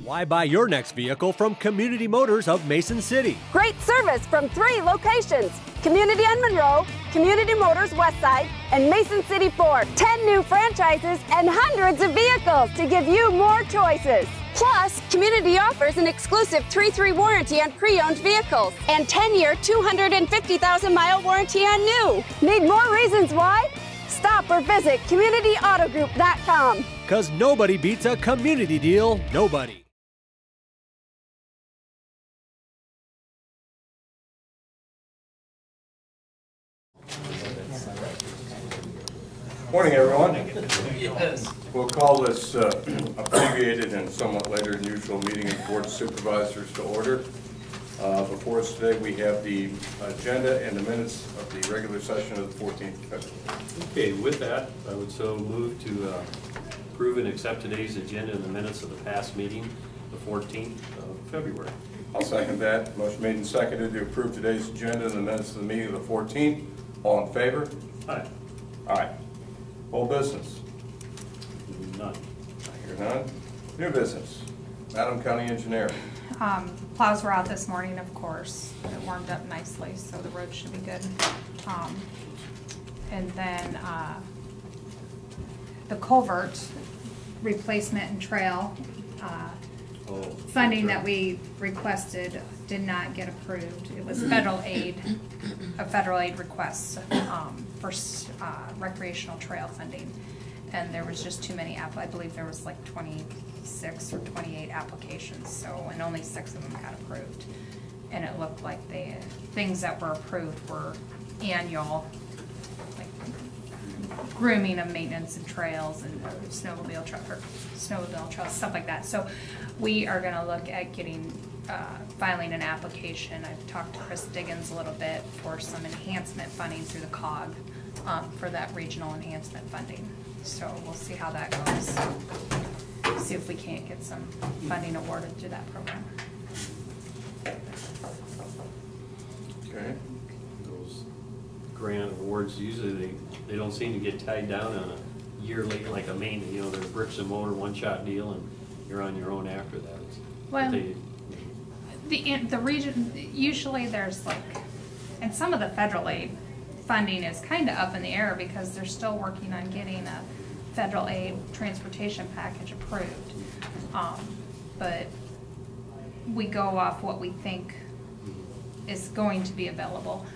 Why buy your next vehicle from Community Motors of Mason City? Great service from 3 locations: Community on Monroe, Community Motors Westside, and Mason City Ford. 10 new franchises and hundreds of vehicles to give you more choices. Plus, Community offers an exclusive 3-3 warranty on pre-owned vehicles and 10-year, 250,000-mile warranty on new. Need more reasons why? Stop or visit CommunityAutoGroup.com. 'Cause nobody beats a community deal. Nobody. Morning, everyone. Yes. We'll call this abbreviated and somewhat later than usual meeting of Board of Supervisors to order. Before us today, we have the agenda and the minutes of the regular session of the 14th of February. Okay, with that, I would so move to approve and accept today's agenda and the minutes of the past meeting, the 14th of February. I'll second that. Motion made and seconded to approve today's agenda and the minutes of the meeting of the 14th. All in favor? Aye. Aye. Old business? None. I hear none. New business? Madam County Engineer. Plows were out this morning, of course. It warmed up nicely, so the road should be good. And then the culvert replacement and trail funding that we requested did not get approved. It was federal aid, a federal aid request for recreational trail funding. And there was just too many, I believe there was like 26 or 28 applications, so, and only 6 of them got approved. And it looked like the things that were approved were annual, like grooming of maintenance and trails and snowmobile trails, stuff like that. So we are gonna look at getting, filing an application. I've talked to Chris Diggins a little bit for some enhancement funding through the COG for that regional enhancement funding. So we'll see how that goes. See if we can't get some funding awarded to that program. Okay. Those grant awards, usually they don't seem to get tied down on a yearly, like a main, you know, they're bricks and mortar, one-shot deal, and you're on your own after that. Well, the region, usually there's like, and some of the federal aid funding is kind of up in the air because they're still working on getting a federal aid transportation package approved. But we go off what we think is going to be available,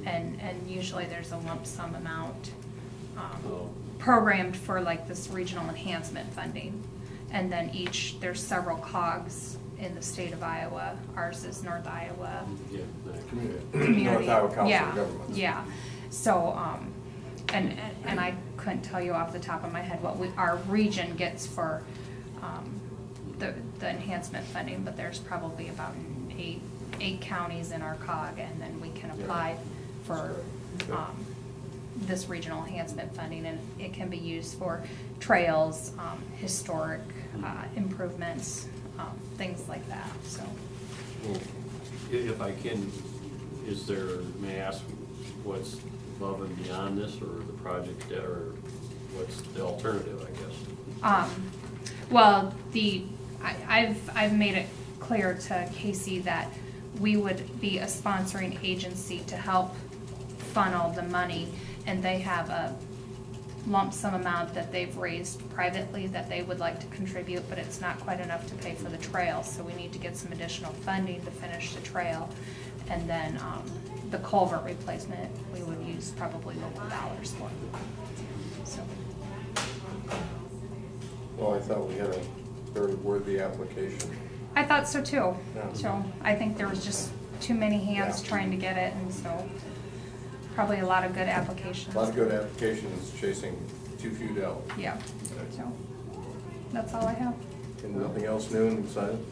and usually there's a lump sum amount programmed for like this regional enhancement funding. And then there's several COGs in the state of Iowa. Ours is North Iowa. Yeah, Community. North Iowa Council of Governments. Yeah. So, and I couldn't tell you off the top of my head what our region gets for the enhancement funding, but there's probably about eight counties in our COG, and then we can apply for this regional enhancement funding, and it can be used for trails, historic improvements, things like that. So, well, if I can, may I ask what's above and beyond this, or the project, or what's the alternative, I guess? Well, I've made it clear to Casey that we would be a sponsoring agency to help funnel the money, and they have a lump sum amount that they've raised privately that they would like to contribute, but it's not quite enough to pay for the trail, so we need to get some additional funding to finish the trail. And then the culvert replacement, we would use probably local dollars for. So. Well, I thought we had a very worthy application. I thought so too. Yeah. So I think there was just too many hands trying to get it, and so probably a lot of good applications. A lot of good applications chasing too few down. Yeah. So that's all I have. And nothing else new and exciting?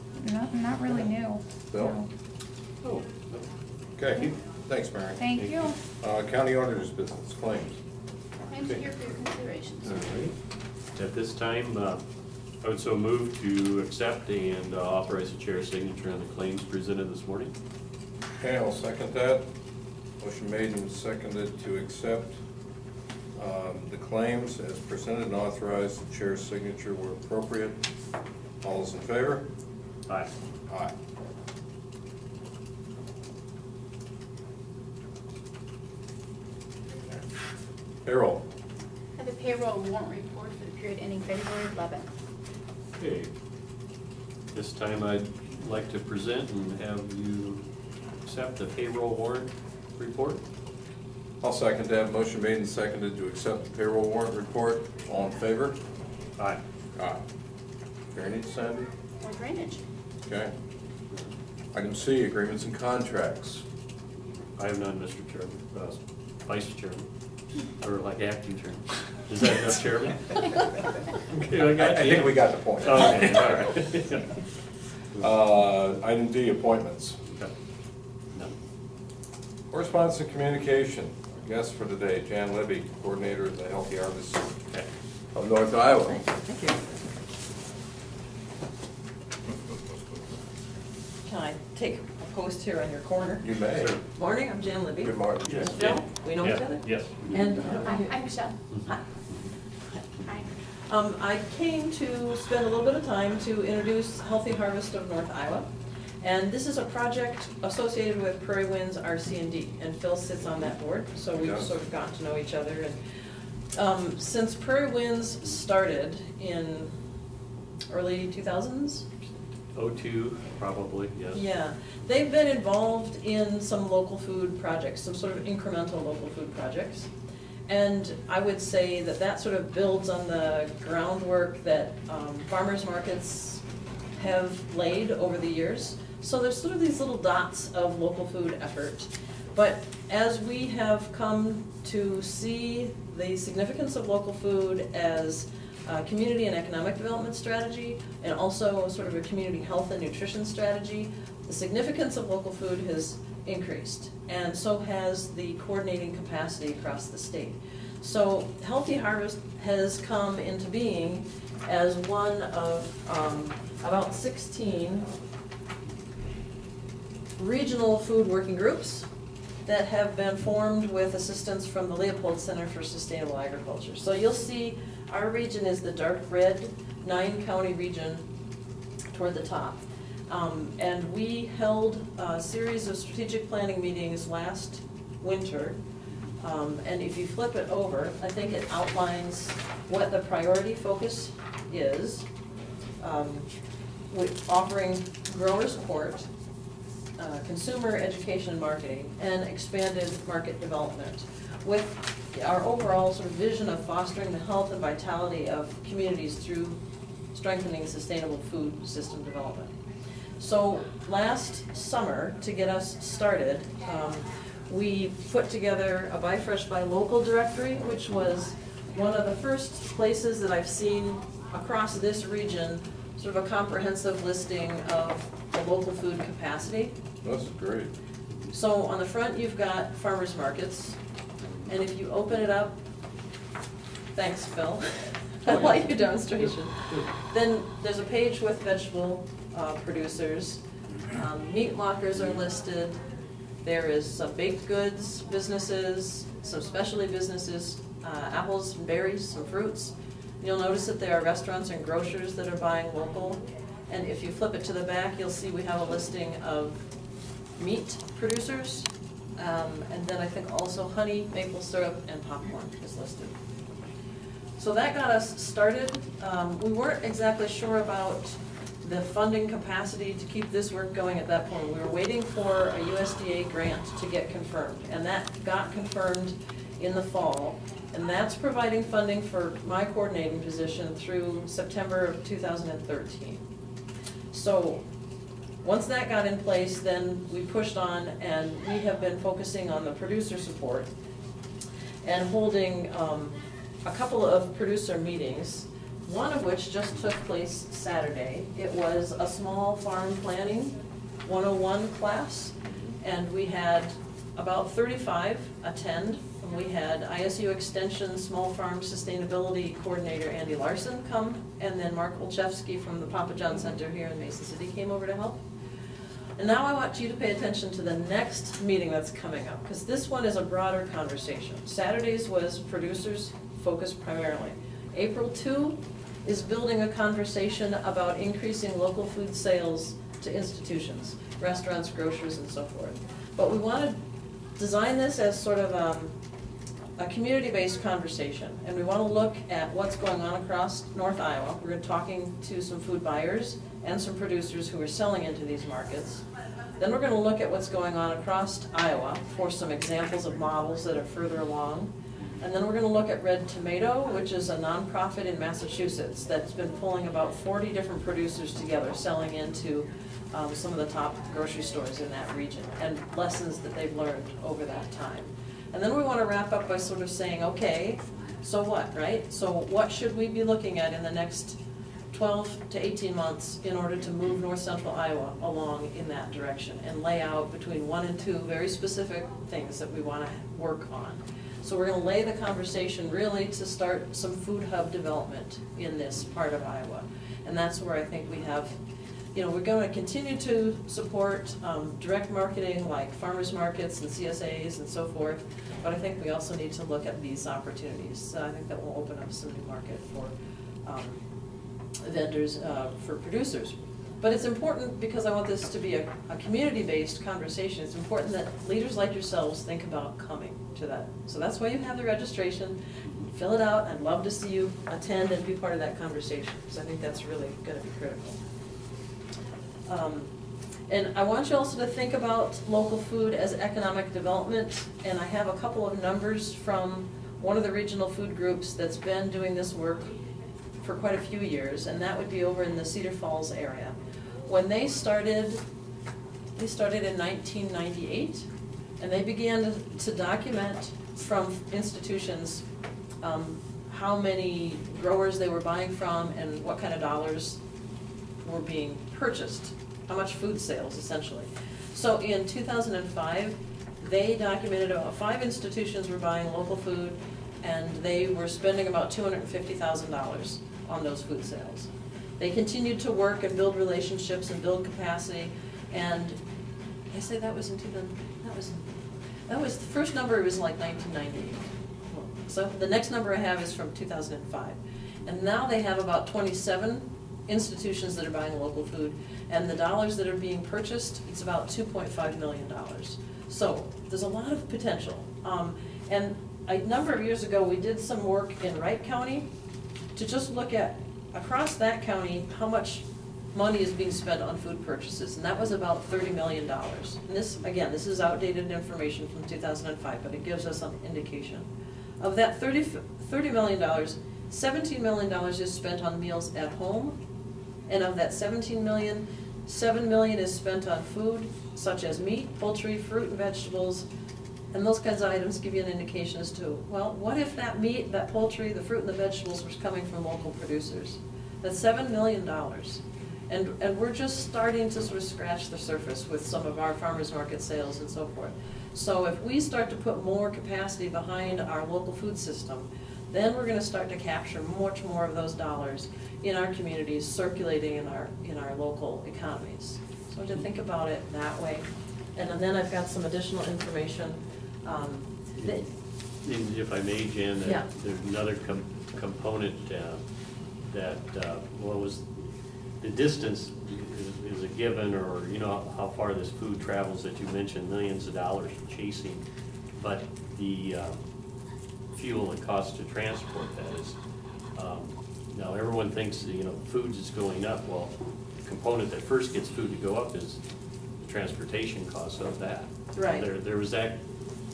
Not really new. Bill? No. Oh. Okay. Thanks, Mary. Thank you. County auditor's business claims. Claims here for your considerations. All right. At this time, I would so move to accept and authorize the chair's signature on the claims presented this morning. Okay, I'll second that. Motion made and seconded to accept The claims as presented and authorized, the chair's signature were appropriate. All those in favor? Aye. Aye. Payroll. Have the payroll warrant report for the period ending February 11th. Okay. This time I'd like to present and have you accept the payroll warrant report. I'll second that. Motion made and seconded to accept the payroll warrant report. All in favor? Aye. Aye. Drainage, Sandy? Or drainage. Okay. Item C, agreements and contracts. I have none, Mr. Chairman, Vice Chairman, or like acting chairman. Is that enough, Chairman? Okay, I got I you. think we got the point. Okay, all right. Item D, appointments. Okay. No. Correspondence and communication. Our guest for today, Jan Libby, coordinator of the Healthy Harvest Okay. of North Iowa. Thank you. Can I take a post here on your corner? You may. Sir. Morning, I'm Jan Libby. Good morning. Yes. Phil, we know each other? Yes. And I'm Michelle. hi. Hi. I came to spend a little bit of time to introduce Healthy Harvest of North Iowa. And this is a project associated with Prairie Winds RC&D, and Phil sits on that board, so we've Yes. sort of gotten to know each other. And since Prairie Winds started in early 2000s, 02, probably, yes. yeah, they've been involved in some local food projects, some sort of incremental local food projects. And I would say that that sort of builds on the groundwork that farmers markets have laid over the years. So there's sort of these little dots of local food effort. But as we have come to see the significance of local food as a community and economic development strategy, and also sort of a community health and nutrition strategy, the significance of local food has increased, and so has the coordinating capacity across the state. So Healthy Harvest has come into being as one of about 16 regional food working groups that have been formed with assistance from the Leopold Center for Sustainable Agriculture. So you'll see our region is the dark red 9-county region toward the top. And we held a series of strategic planning meetings last winter. And if you flip it over, I think it outlines what the priority focus is, with offering grower support, consumer education and marketing, and expanded market development, with our overall sort of vision of fostering the health and vitality of communities through strengthening sustainable food system development. So last summer, to get us started, we put together a Buy Fresh, Buy Local directory, which was one of the first places that I've seen across this region sort of a comprehensive listing of the local food capacity. That's great. So on the front, you've got farmers markets, and if you open it up, thanks, Phil. I like your demonstration. Then there's a page with vegetable producers. Meat lockers are listed. There is some baked goods businesses, some specialty businesses, apples and berries, some fruits. You'll notice that there are restaurants and grocers that are buying local. And if you flip it to the back, you'll see we have a listing of meat producers. And then I think also honey, maple syrup, and popcorn is listed. So that got us started. We weren't exactly sure about the funding capacity to keep this work going at that point. We were waiting for a USDA grant to get confirmed, and that got confirmed in the fall. And that's providing funding for my coordinating position through September of 2013. So once that got in place, then we pushed on, and we have been focusing on the producer support and holding a couple of producer meetings, one of which just took place Saturday. It was a small farm planning 101 class, and we had about 35 attend. And we had ISU Extension Small Farm Sustainability Coordinator Andy Larson come, and then Mark Olszewski from the Papa John Center here in Mason City came over to help. And now I want you to pay attention to the next meeting that's coming up, because this one is a broader conversation. Saturday's was producers focus primarily. April 2 is building a conversation about increasing local food sales to institutions, restaurants, grocers, and so forth. But we want to design this as sort of a community-based conversation, and we want to look at what's going on across North Iowa. We're talking to some food buyers and some producers who are selling into these markets. Then we're going to look at what's going on across Iowa for some examples of models that are further along. And then we're going to look at Red Tomato, which is a nonprofit in Massachusetts that's been pulling about 40 different producers together, selling into some of the top grocery stores in that region, and lessons that they've learned over that time. And then we want to wrap up by sort of saying, okay, so what, right? So what should we be looking at in the next 12 to 18 months in order to move north central Iowa along in that direction, and lay out between 1 and 2 very specific things that we want to work on. So we're going to lay the conversation really to start some food hub development in this part of Iowa. And that's where I think we have, you know, we're going to continue to support direct marketing like farmers markets and CSAs and so forth, but I think we also need to look at these opportunities. So I think that will open up some new market for vendors, for producers. But it's important, because I want this to be a community-based conversation, it's important that leaders like yourselves think about coming to that. So that's why you have the registration. Fill it out. I'd love to see you attend and be part of that conversation, because I think that's really going to be critical. And I want you also to think about local food as economic development, and I have a couple of numbers from one of the regional food groups that's been doing this work for quite a few years, and that would be over in the Cedar Falls area. When they started in 1998, and they began to document from institutions how many growers they were buying from and what kind of dollars were being purchased, how much food sales essentially. So in 2005, they documented about 5 institutions were buying local food, and they were spending about $250,000 on those food sales. They continued to work and build relationships and build capacity, and I say that was in 2000, that was the first number was like 1998. So the next number I have is from 2005. And now they have about 27 institutions that are buying local food, and the dollars that are being purchased, it's about $2.5 million. So there's a lot of potential. And a number of years ago, we did some work in Wright County to just look at, across that county, how much money is being spent on food purchases, and that was about $30 million. And this, again, this is outdated information from 2005, but it gives us some indication. Of that $30 million, $17 million is spent on meals at home, and of that $17 million, $7 million is spent on food, such as meat, poultry, fruit and vegetables, and those kinds of items give you an indication as to, well, what if that meat, that poultry, the fruit and the vegetables was coming from local producers? That's $7 million. And we're just starting to sort of scratch the surface with some of our farmers market sales and so forth. So if we start to put more capacity behind our local food system, then we're going to start to capture much more of those dollars in our communities, circulating in our local economies. So to think about it that way. And then I've got some additional information. If I may, Jan, yeah. There's another component that what was the distance is a given, or you know how far this food travels that you mentioned, millions of dollars chasing, but the fuel and cost to transport that is. Now everyone thinks that, you know, food is going up. Well, the component that first gets food to go up is the transportation costs of that. Right. There was that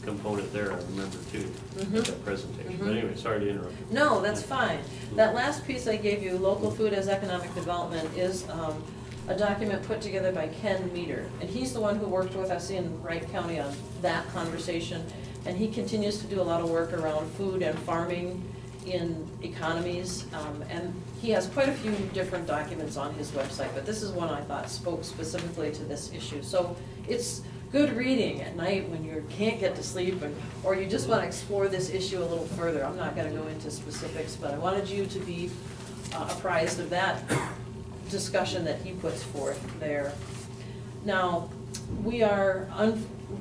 component there, I remember too, at that presentation. But anyway, sorry to interrupt you. No, that's fine. That last piece I gave you, Local Food as Economic Development, is a document put together by Ken Meter. And he's the one who worked with us in Wright County on that conversation. And he continues to do a lot of work around food and farming in economies. And he has quite a few different documents on his website, but this is one I thought spoke specifically to this issue. So it's good reading at night when you can't get to sleep, or you just want to explore this issue a little further. I'm not going to go into specifics, but I wanted you to be apprised of that discussion that he puts forth there. Now, we are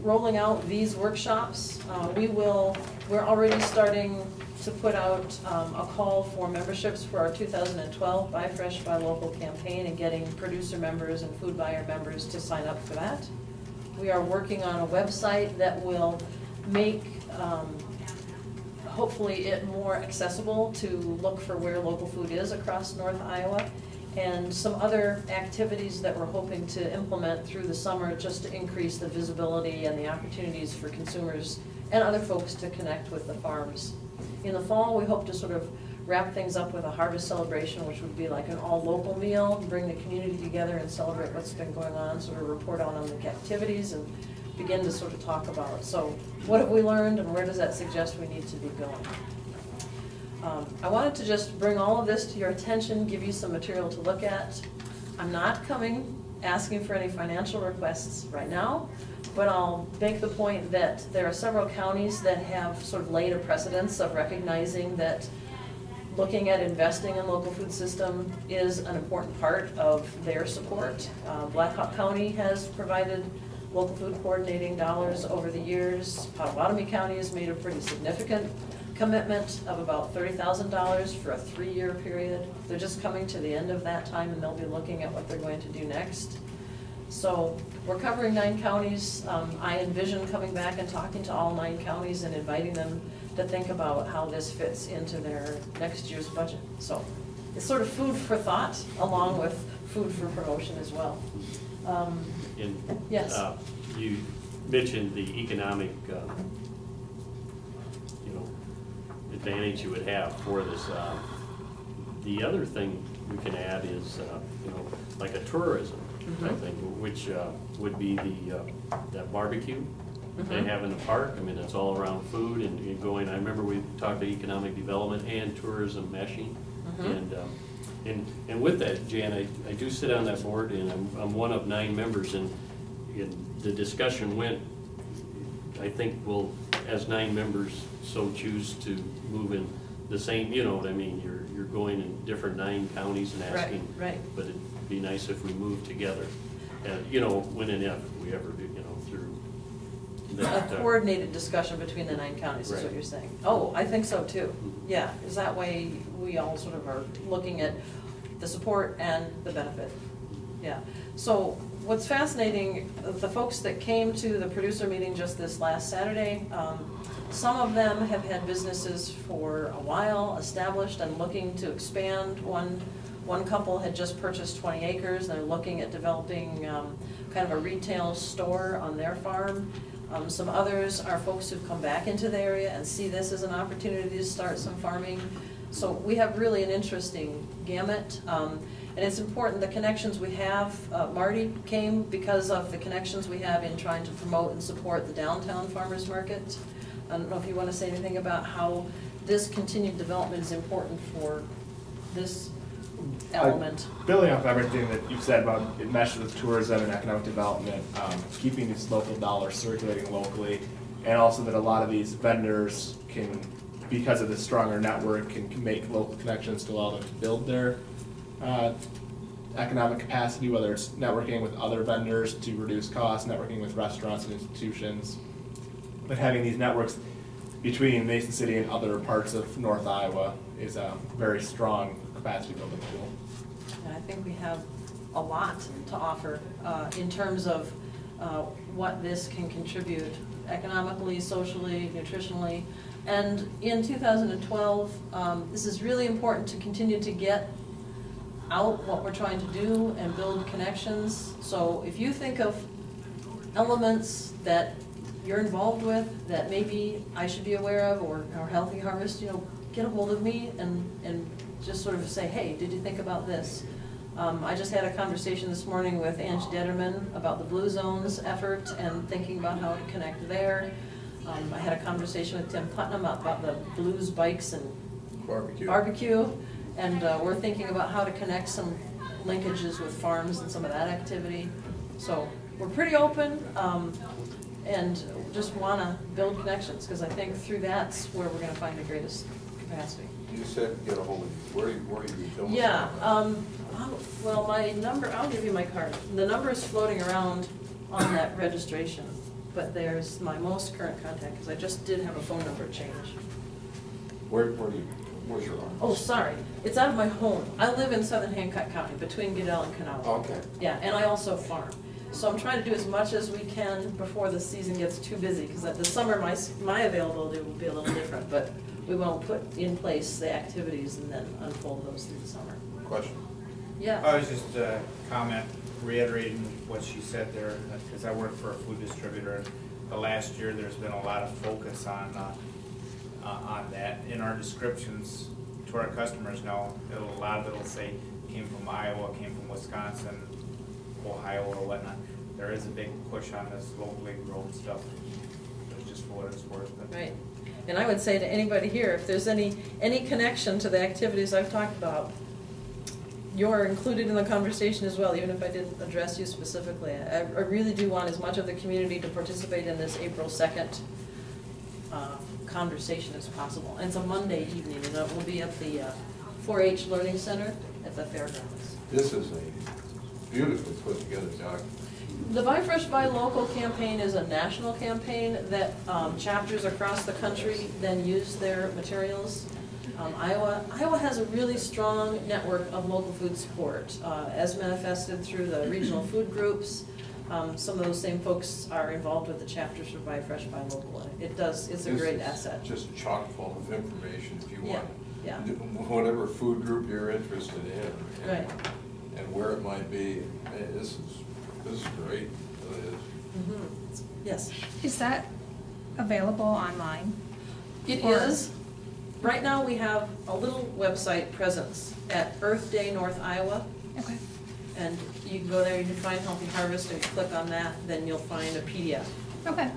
rolling out these workshops. We're already starting to put out a call for memberships for our 2012 Buy Fresh, Buy Local campaign and getting producer members and food buyer members to sign up for that. We are working on a website that will make hopefully it more accessible to look for where local food is across North Iowa, and some other activities that we're hoping to implement through the summer just to increase the visibility and the opportunities for consumers and other folks to connect with the farms. In the fall, we hope to sort of wrap things up with a harvest celebration, which would be like an all-local meal, bring the community together and celebrate what's been going on, sort of report on the activities and begin to sort of talk about, so what have we learned and where does that suggest we need to be going? I wanted to just bring all of this to your attention, give you some material to look at. I'm not asking for any financial requests right now, but I'll make the point that there are several counties that have sort of laid a precedence of recognizing that looking at investing in local food system is an important part of their support. Blackhawk County has provided local food coordinating dollars over the years. Potawatomi County has made a pretty significant commitment of about $30,000 for a 3-year period. They're just coming to the end of that time and they'll be looking at what they're going to do next. So we're covering 9 counties. I envision coming back and talking to all 9 counties and inviting them to think about how this fits into their next year's budget. So it's sort of food for thought along with food for promotion as well. Yes. You mentioned the economic advantage you would have for this. The other thing we can add is like a tourism type thing, which would be that barbecue they have in the park. I mean, it's all around food and going. I remember we talked to economic development and tourism meshing, and with that, Jan, I do sit on that board, and I'm one of 9 members, and the discussion went. I think we'll, as 9 members, so choose to move in the same. You know what I mean? You're going in different 9 counties and asking. Right. But it'd be nice if we moved together, and when and if we ever do, through that. A coordinated discussion between the 9 counties is what you're saying. Oh, I think so too. Yeah, because that way we all sort of are looking at the support and the benefit. Yeah. So what's fascinating, the folks that came to the producer meeting just this last Saturday, some of them have had businesses for a while, established and looking to expand. One couple had just purchased 20 acres. They're looking at developing kind of a retail store on their farm. Some others are folks who've come back into the area and see this as an opportunity to start some farming. So we have really an interesting gamut. And it's important, the connections we have. Marty came because of the connections we have in trying to promote and support the downtown farmers market. I don't know if you want to say anything about how this continued development is important for this element. Building off everything that you've said about it meshes with tourism and economic development, keeping these local dollars circulating locally, and also that a lot of these vendors can, because of this stronger network, can make local connections to allow them to build their economic capacity, whether it's networking with other vendors to reduce costs, networking with restaurants and institutions. But having these networks between Mason City and other parts of North Iowa is a very strong capacity building tool. And I think we have a lot to offer in terms of what this can contribute economically, socially, nutritionally. And in 2012, this is really important to continue to get out what we're trying to do and build connections. So if you think of elements that you're involved with that maybe I should be aware of, or Healthy Harvest, get a hold of me and just sort of say, hey, did you think about this? I just had a conversation this morning with Ange Detterman about the Blue Zones effort and thinking about how to connect there. I had a conversation with Tim Putnam about the blues bikes and barbecue. And we're thinking about how to connect some linkages with farms and some of that activity. So we're pretty open and just want to build connections, because I think through that's where we're going to find the greatest capacity. You said get a hold of, where are you filming? Yeah, well, my number, I'll give you my card. The number is floating around on that registration, but there's my most current contact, because I just did have a phone number change. Where's your office? Oh, sorry, it's out of my home. I live in southern Hancock County, between Goodell and Kanawha. Okay. Yeah, and I also farm. So I'm trying to do as much as we can before the season gets too busy, because at the summer, my availability will be a little different, but we won't put in place the activities and then unfold those through the summer. Question? Yeah. I was just comment, reiterating what she said there, because I work for a food distributor. And the last year, there's been a lot of focus on that. In our descriptions to our customers now, a lot of it will say came from Iowa, came from Wisconsin, Ohio, or whatnot. There is a big push on this locally grown stuff, just for what it's worth. But Right. And I would say to anybody here, if there's any connection to the activities I've talked about, you're included in the conversation as well, even if I didn't address you specifically. I really do want as much of the community to participate in this April 2nd conversation as possible. And it's a Monday evening, and it will be at the 4-H Learning Center at the fairgrounds. This is a beautifully put together document. The Buy Fresh, Buy Local campaign is a national campaign that chapters across the country then use their materials. Iowa has a really strong network of local food support, as manifested through the regional food groups. Some of those same folks are involved with the chapters for Buy Fresh, Buy Local. It's a great asset. Just chock full of information if you want. Yeah. Whatever food group you're interested in. Right. And where it might be. This is great. It is. Mm-hmm. Yes. Is that available online? It Or- is. Right now, we have a little website presence at Earth Day North Iowa. Okay. And you can go there, you can find Healthy Harvest, and you click on that, then you'll find a PDF. Okay.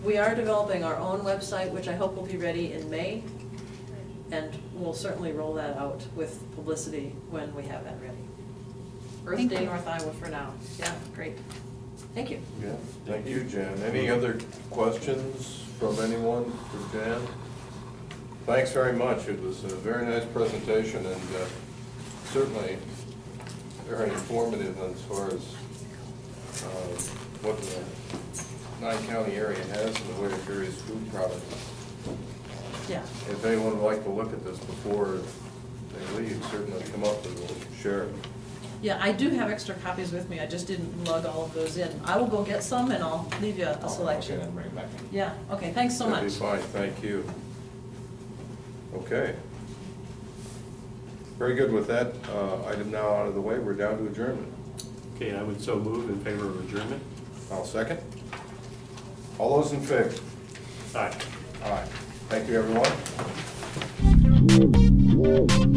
We are developing our own website, which I hope will be ready in May. And we'll certainly roll that out with publicity when we have that ready. Earth Thank Day you. North Iowa for now. Yeah, great. Thank you. Yeah, thank you, Jan. Any other questions from anyone for Jan? Thanks very much. It was a very nice presentation and certainly very informative as far as what the 9-county area has in the way of various food products. Yeah. If anyone would like to look at this before they leave, certainly come up and we'll share it. Yeah, I do have extra copies with me. I just didn't lug all of those in. I will go get some and I'll leave you a selection. Okay, then bring it back in. Yeah, okay, thanks so That'd much. be fine, thank you. Okay. Very good. With that item now out of the way, we're down to adjournment. Okay, I would so move in favor of adjournment. I'll second. All those in favor? Aye. Aye. Thank you, everyone.